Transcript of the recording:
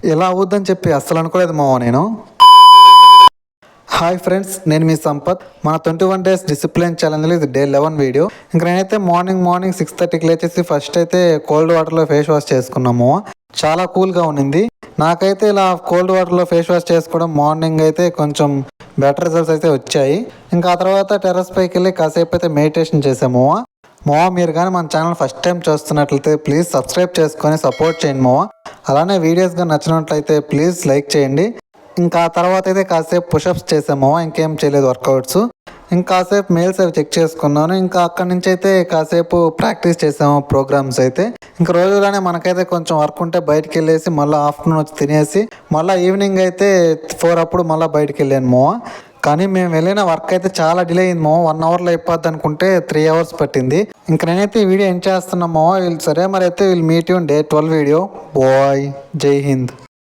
ఇలా అవుద్దని చెప్పి అస్సలు అనుకోలేదు మావ నేను. హాయ్ ఫ్రెండ్స్, నేను మీ సంపత్. మన 21 డేస్ డిసిప్లిన్ ఛాలెంజ్లో ఇది డే 11 వీడియో. ఇంక నేనైతే మార్నింగ్ 6:30కి లేచేసి ఫస్ట్ అయితే కోల్డ్ వాటర్లో ఫేస్ వాష్ చేసుకున్నాము. చాలా కూల్గా ఉన్నింది. నాకైతే ఇలా కోల్డ్ వాటర్లో ఫేస్ వాష్ చేసుకోవడం మార్నింగ్ అయితే కొంచెం బెటర్ రిజల్ట్స్ అయితే వచ్చాయి. ఇంకా ఆ తర్వాత టెర్రస్ పైకి వెళ్ళి కాసేపు అయితే మెడిటేషన్ చేసాము. మీరు కానీ మన ఛానల్ ఫస్ట్ టైం చూస్తున్నట్లయితే ప్లీజ్ సబ్స్క్రైబ్ చేసుకొని సపోర్ట్ చేయండి మావా. అలానే వీడియోస్ కానీ నచ్చినట్లయితే ప్లీజ్ లైక్ చేయండి. ఇంకా ఆ తర్వాత అయితే కాసేపు పుషప్స్ చేసాము, ఇంకేం చేయలేదు వర్కౌట్స్. ఇంకా కాసేపు మెయిల్స్ అవి చెక్ చేసుకున్నాను. ఇంకా అక్కడి నుంచి అయితే కాసేపు ప్రాక్టీస్ చేసాము ప్రోగ్రామ్స్ అయితే. ఇంకా రోజులోనే మనకైతే కొంచెం వర్క్ ఉంటే బయటికి వెళ్ళేసి మళ్ళీ ఆఫ్టర్నూన్ వచ్చి తినేసి మళ్ళీ ఈవినింగ్ అయితే 4 అప్పుడు మళ్ళీ బయటికి వెళ్ళాను మో. కానీ మేము వెళ్ళిన వర్క్ అయితే చాలా డిలే అయింది మో. 1 అవర్లో అయిపోద్ది అనుకుంటే 3 అవర్స్ పట్టింది. ఇంక నేనైతే ఈ వీడియో ఎండ్ చేస్తున్నామో. సరే మరి అయితే వీళ్ళు meet you day 12 video. Bye, Jai Hind.